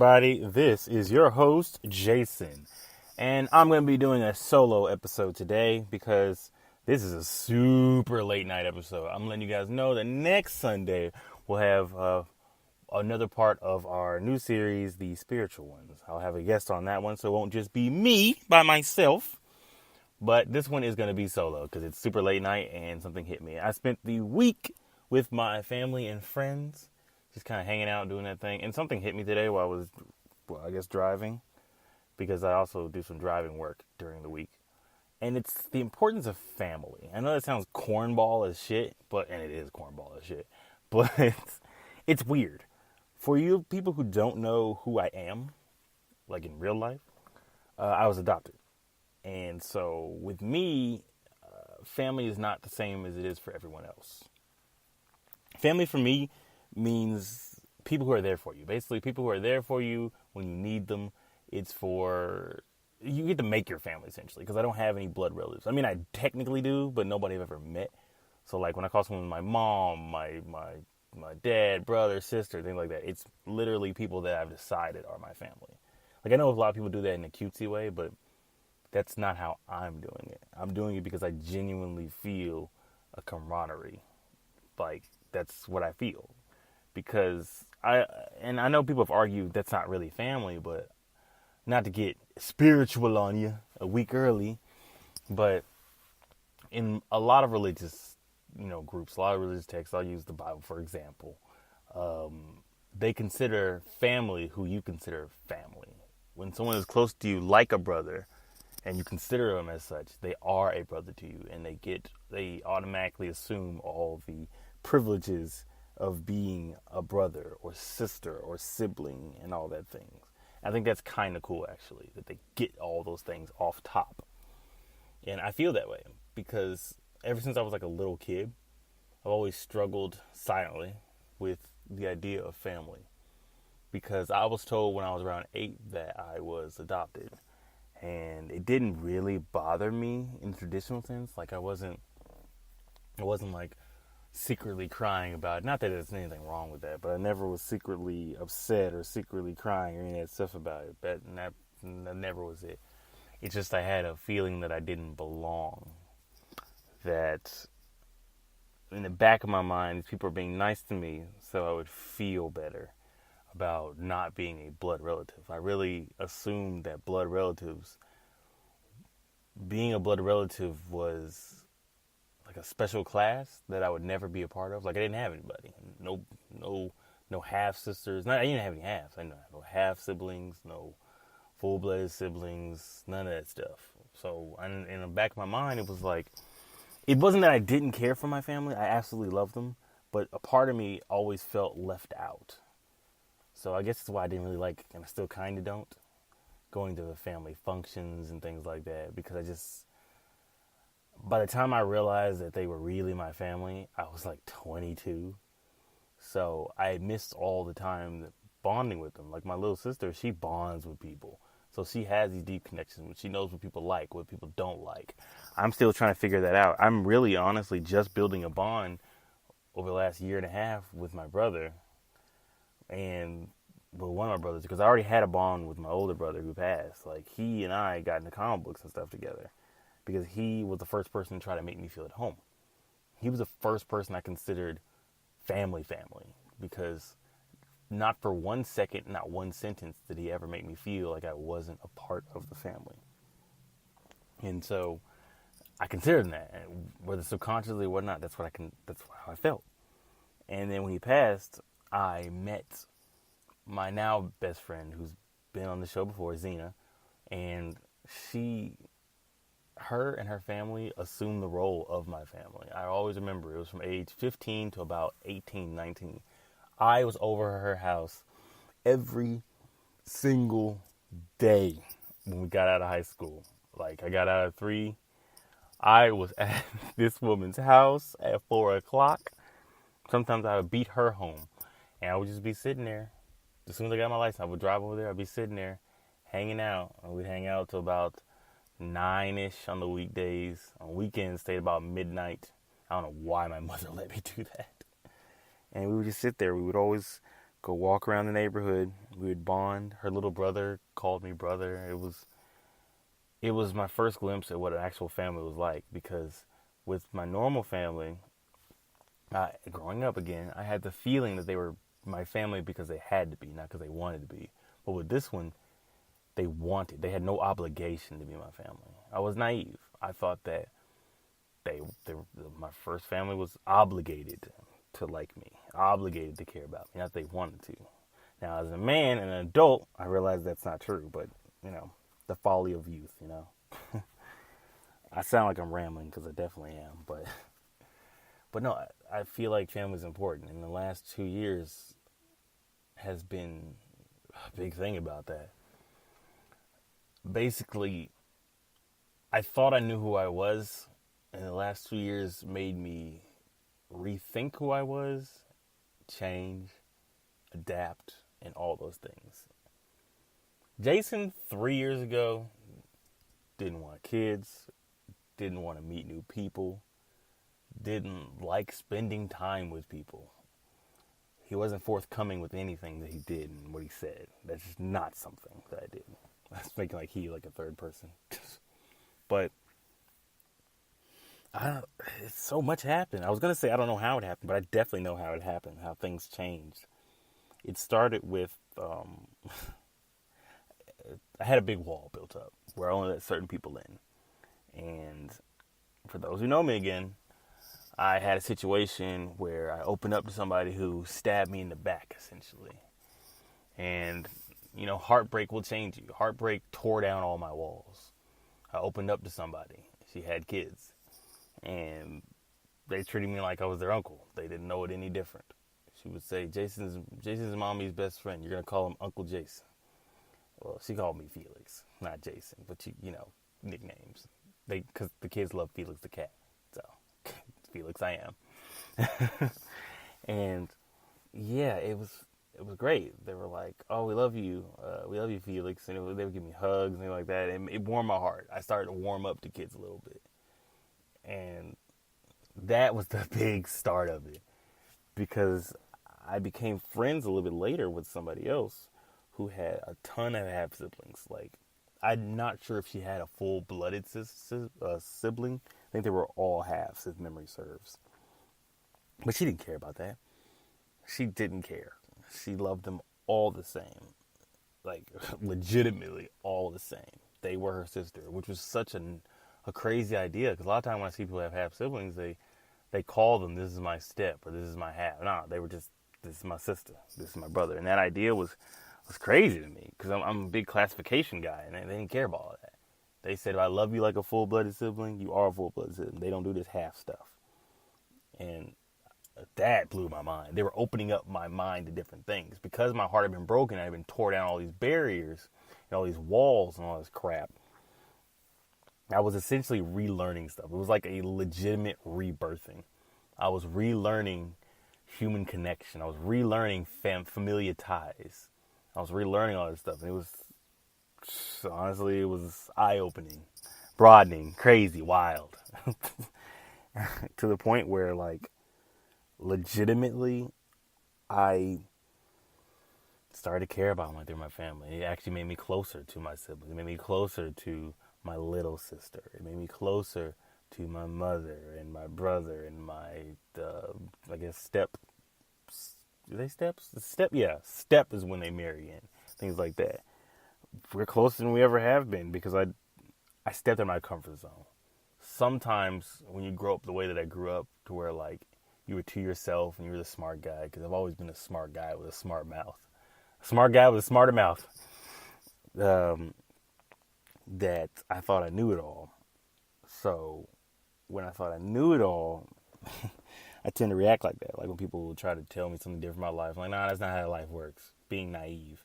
everybody. This is your host, Jason. And I'm going to be doing a solo episode today because this is a super late night episode. I'm letting you guys know that next Sunday we'll have another part of our new series, The Spiritual Ones. I'll have a guest on that one, so it won't just be me by myself. But this one is going to be solo because it's super late night and something hit me. I spent the week with my family and friends, just kind of hanging out, doing that thing. And something hit me today while I was, driving, because I also do some driving work during the week. And it's the importance of family. I know that sounds cornball as shit, and it is cornball as shit, but it's weird. For you people who don't know who I am, like in real life, I was adopted. And so with me, family is not the same as it is for everyone else. Family for me means people who are there for you. Basically, people who are there for you when you need them. It's for, you get to make your family essentially, because I don't have any blood relatives. I mean, I technically do, but nobody I've ever met. So like when I call someone my mom, my dad, brother, sister, things like that, it's literally people that I've decided are my family. Like I know a lot of people do that in a cutesy way, but that's not how I'm doing it. I'm doing it because I genuinely feel a camaraderie. Like, that's what I feel. Because I know people have argued that's not really family, but not to get spiritual on you a week early, but in a lot of religious, groups, a lot of religious texts, I'll use the Bible for example, they consider family who you consider family. When someone is close to you like a brother, and you consider them as such, they are a brother to you, and they automatically assume all the privileges of being a brother or sister or sibling and all that things. I think that's kind of cool, actually, that they get all those things off top. And I feel that way because ever since I was like a little kid, I've always struggled silently with the idea of family, because I was told when I was around 8 that I was adopted. And it didn't really bother me in the traditional sense. Like I wasn't like secretly crying about it. Not that there's anything wrong with that, but I never was secretly upset or secretly crying or any of that stuff about it. That never was it. It's just I had a feeling that I didn't belong. That in the back of my mind, these people are being nice to me, so I would feel better about not being a blood relative. I really assumed that being a blood relative was like a special class that I would never be a part of. Like I didn't have anybody. No half sisters. I didn't have any halves. I didn't have no half siblings, no full-blooded siblings, none of that stuff. So in the back of my mind, it was like, it wasn't that I didn't care for my family. I absolutely loved them. But a part of me always felt left out. So I guess that's why I didn't really like, and I still kind of don't, going to the family functions and things like that. Because by the time I realized that they were really my family, I was like 22. So I missed all the time bonding with them. Like my little sister, she bonds with people. So she has these deep connections. She knows what people like, what people don't like. I'm still trying to figure that out. I'm really honestly just building a bond over the last year and a half with my brother. And one of my brothers, because I already had a bond with my older brother who passed. Like he and I got into comic books and stuff together because he was the first person to try to make me feel at home. He was the first person I considered family, because not for 1 second, not one sentence did he ever make me feel like I wasn't a part of the family. And so I considered him that, whether subconsciously or whatnot. That's how I felt. And then when he passed, I met my now best friend, who's been on the show before, Zena, and her and her family assumed the role of my family. I always remember it was from age 15 to about 18, 19. I was over her house every single day when we got out of high school. Like I got out at 3. I was at this woman's house at 4 o'clock. Sometimes I would beat her home, and I would just be sitting there. As soon as I got my license, I would drive over there. I'd be sitting there, hanging out. And we'd hang out till about 9-ish on the weekdays. On weekends, stayed about midnight. I don't know why my mother let me do that. And we would just sit there. We would always go walk around the neighborhood. We would bond. Her little brother called me brother. It was my first glimpse at what an actual family was like, because with my normal family, growing up again, I had the feeling that they were my family because they had to be, not because they wanted to be. But with this one, they had no obligation to be my family. I was naive. I thought that my first family was obligated to like me, obligated to care about me, not they wanted to. Now, as a man and an adult, I realize that's not true, but, the folly of youth, I sound like I'm rambling because I definitely am, but no, I feel like family is important. And the last 2 years has been a big thing about that. Basically, I thought I knew who I was, and the last 2 years made me rethink who I was, change, adapt, and all those things. Jason, 3 years ago, didn't want kids, didn't want to meet new people, didn't like spending time with people. He wasn't forthcoming with anything that he did and what he said. That's just not something that I did. I was making like a third person. But so much happened. I was going to say I don't know how it happened, but I definitely know how it happened, how things changed. It started with, I had a big wall built up where I only let certain people in. And for those who know me again, I had a situation where I opened up to somebody who stabbed me in the back, essentially. And, heartbreak will change you. Heartbreak tore down all my walls. I opened up to somebody. She had kids. And they treated me like I was their uncle. They didn't know it any different. She would say, Jason's mommy's best friend. You're going to call him Uncle Jason. Well, she called me Felix, not Jason, but nicknames. Because the kids love Felix the cat. So, Felix I am. And yeah, it was great. They were like, "Oh, we love you, Felix," and they would give me hugs and things like that. And it warmed my heart. I started to warm up to kids a little bit, and that was the big start of it, because I became friends a little bit later with somebody else who had a ton of half siblings. Like, I'm not sure if she had a full-blooded sibling. I think they were all halves, if memory serves. But she didn't care about that. She didn't care. She loved them all the same. Like, legitimately all the same. They were her sister, which was such a crazy idea. Because a lot of times when I see people have half siblings, they call them, this is my step, or this is my half. No, they were just, this is my sister, this is my brother. And that idea was crazy to me, because I'm a big classification guy, and they didn't care about all that. They said, if I love you like a full-blooded sibling, you are a full-blooded sibling. They don't do this half stuff. And that blew my mind. They were opening up my mind to different things. Because my heart had been broken, I had been tore down all these barriers, and all these walls and all this crap. I was essentially relearning stuff. It was like a legitimate rebirthing. I was relearning human connection. I was relearning familiar ties. I was relearning all this stuff. And it was, honestly, it was eye-opening, broadening, crazy, wild. To the point where, like, legitimately, I started to care about them like they're my family. It actually made me closer to my siblings. It made me closer to my little sister. It made me closer to my mother and my brother and my, I guess, step. Are they steps? Yeah. Step is when they marry in. Things like that. We're closer than we ever have been, because I stepped out of my comfort zone. Sometimes when you grow up the way that I grew up, to where, like, you were to yourself and you were the smart guy, because I've always been a smart guy with a smart mouth. A smart guy with a smarter mouth. That I thought I knew it all. So when I thought I knew it all, I tend to react like that. Like when people will try to tell me something different about life. I'm like, nah, that's not how life works. Being naive.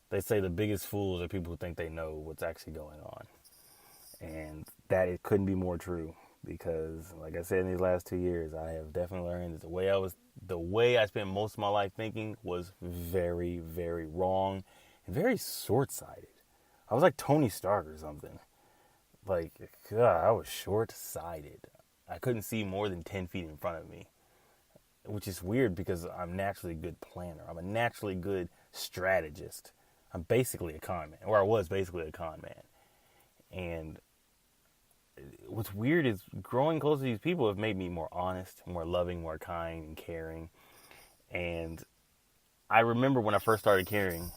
They say the biggest fools are people who think they know what's actually going on. And that it couldn't be more true. Because, like I said, in these last 2 years, I have definitely learned that the way I spent most of my life thinking was very, very wrong and very short-sighted. I was like Tony Stark or something. Like, God, I was short-sighted. I couldn't see more than 10 feet in front of me, which is weird because I'm naturally a good planner. I'm a naturally good strategist. I'm basically a con man, or I was basically a con man. And what's weird is growing close to these people have made me more honest, more loving, more kind and caring. And I remember when I first started caring,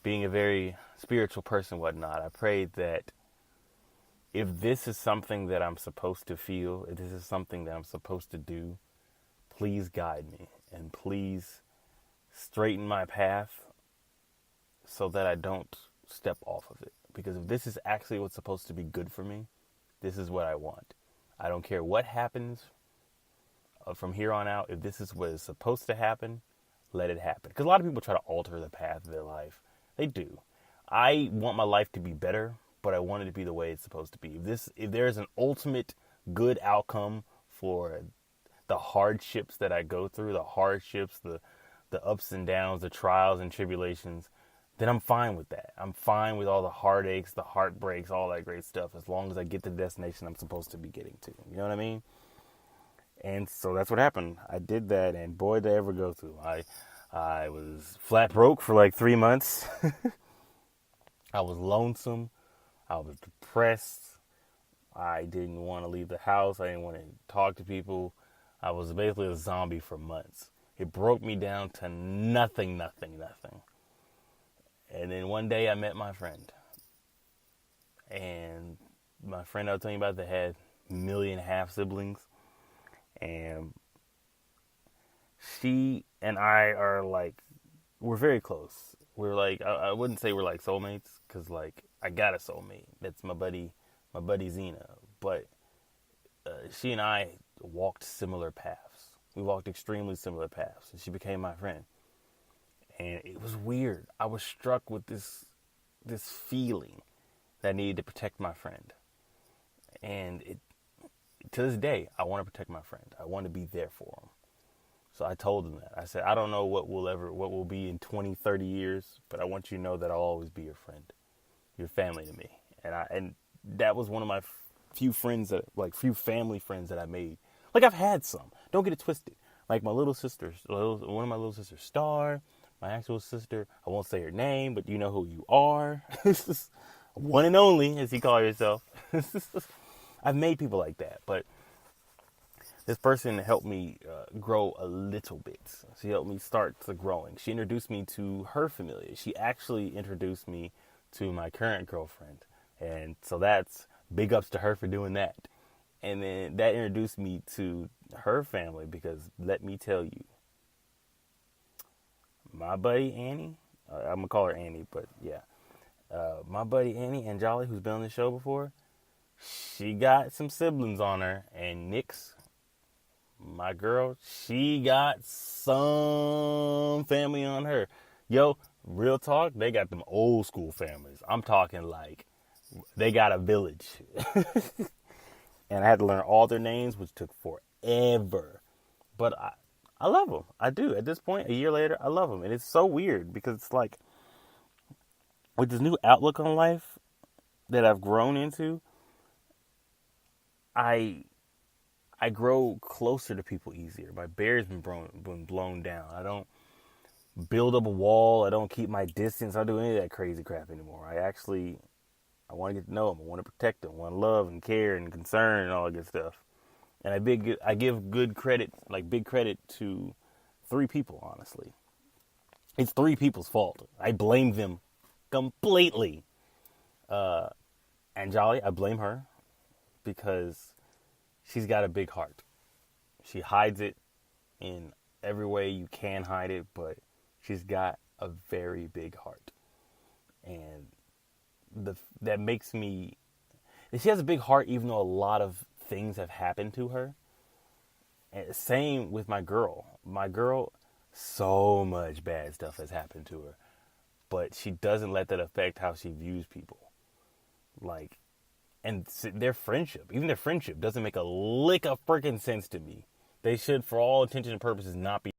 being a very spiritual person, whatnot, I prayed that if this is something that I'm supposed to feel, if this is something that I'm supposed to do, please guide me and please straighten my path so that I don't step off of it. Because if this is actually what's supposed to be good for me, this is what I want. I don't care what happens from here on out. If this is what is supposed to happen, let it happen. Because a lot of people try to alter the path of their life. They do. I want my life to be better, but I want it to be the way it's supposed to be. If there is an ultimate good outcome for the hardships that I go through, the hardships, the ups and downs, the trials and tribulations, then I'm fine with that. I'm fine with all the heartaches, the heartbreaks, all that great stuff, as long as I get to the destination I'm supposed to be getting to. You know what I mean? And so that's what happened. I did that, and boy, did I ever go through. I was flat broke for like 3 months. I was lonesome. I was depressed. I didn't want to leave the house. I didn't want to talk to people. I was basically a zombie for months. It broke me down to nothing. And then one day I met my friend. And my friend I was telling you about that had 1.5 million siblings. And she and I are like, we're very close. We're like, I wouldn't say we're like soulmates, because like I got a soulmate. That's my buddy Zena. But she and I walked similar paths. We walked extremely similar paths. And she became my friend. And it was weird. I was struck with this feeling that I needed to protect my friend. And to this day, I want to protect my friend. I want to be there for him. So I told him that. I said, I don't know what will be in 20, 30 years, but I want you to know that I'll always be your friend. You're family to me. And that was one of my few family friends that I made. Like, I've had some. Don't get it twisted. Like my little sister, one of my little sisters, Star, my actual sister, I won't say her name, but you know who you are. One and only, as you call yourself. I've made people like that, but this person helped me grow a little bit. She helped me start to growing. She introduced me to her familia. She actually introduced me to my current girlfriend. And so that's big ups to her for doing that. And then that introduced me to her family, because let me tell you, my buddy Annie, I'm going to call her Annie, but yeah. My buddy Annie Anjali, who's been on the show before, she got some siblings on her. And Nyx, my girl, she got some family on her. Yo, real talk, they got them old school families. I'm talking like they got a village. And I had to learn all their names, which took forever. But I love them. I do. At this point, a year later, I love them. And it's so weird, because it's like, with this new outlook on life that I've grown into, I grow closer to people easier. My barrier's been blown down. I don't build up a wall. I don't keep my distance. I don't do any of that crazy crap anymore. I want to get to know them. I want to protect them. I want to love and care and concern and all that good stuff. And I give good credit, like big credit, to 3 people, honestly. It's 3 people's fault. I blame them completely. Anjali, I blame her, because she's got a big heart. She hides it in every way you can hide it, but she's got a very big heart. And that makes me... She has a big heart, even though a lot of things have happened to her. And same with my girl. My girl, so much bad stuff has happened to her. But she doesn't let that affect how she views people. Like, and even their friendship doesn't make a lick of freaking sense to me. They should, for all intents and purposes, not be